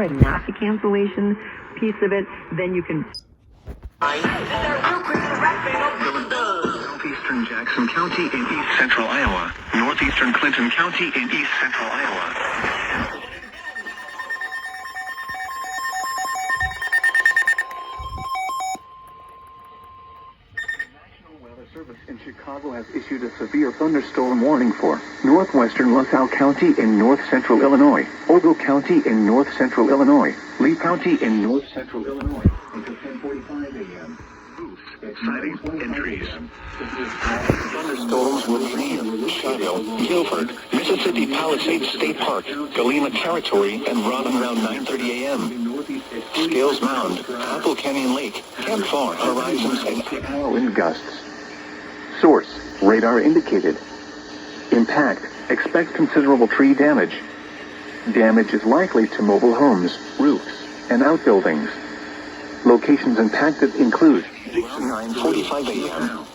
and not the cancellation piece of it, then you can. Southeastern Jackson County in east central Iowa. Northeastern Clinton County in east central Iowa. National Weather Service in Chicago has issued a severe thunderstorm warning for northwestern LaSalle County in north central Illinois, Ogle County in north central Illinois, Lee County in north central Illinois until 10:45 a.m. Sightings in trees. Thunderstorms will be near Chicago, Guilford, Mississippi Palisades State Park, Galena Territory, and Rodham around 9:30 a.m. Scales Mound, Apple Canyon Lake, Camp Far, Horizons, and wind gusts. Source: radar indicated. Impact: expect considerable tree damage. Damage is likely to mobile homes, roofs, and outbuildings. Locations impacted include 9:45 a.m.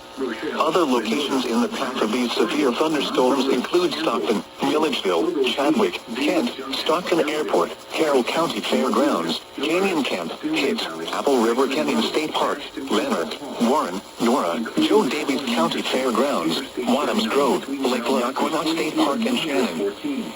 Other locations in the path of these severe thunderstorms include Stockton, Milledgeville, Chadwick, Kent, Stockton Airport, Carroll County Fairgrounds, Canyon Camp, Pitt, Apple River Canyon State Park, Leonard, Warren, Nora, Joe Davies County Fairgrounds, Wadhams Grove, Lake Lackawanna State Park, and Shannon.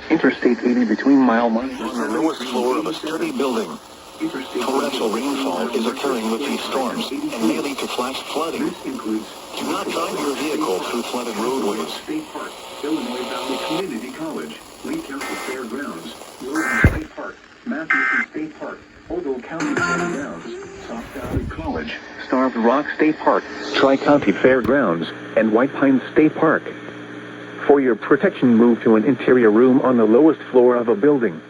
Interstate 80 between mile markers on the lowest floor of a sturdy building. Torrential rainfall is occurring with these storms and may lead to flash flooding. Do not drive your vehicle through flooded roadways. State Park, Illinois Valley Community College, Lee County Fairgrounds, Logan State Park, Matthewson State Park, Ogle County Fairgrounds, Soft Valley College, Starved Rock State Park, Tri-County Fairgrounds, and White Pine State Park. For your protection, move to an interior room on the lowest floor of a building.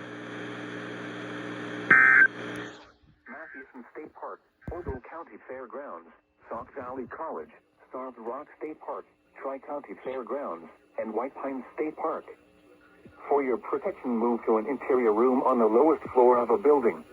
State Park, Ogle County Fairgrounds, Sauk Valley College, Starved Rock State Park, Tri-County Fairgrounds, and White Pine State Park. For your protection, move to an interior room on the lowest floor of a building.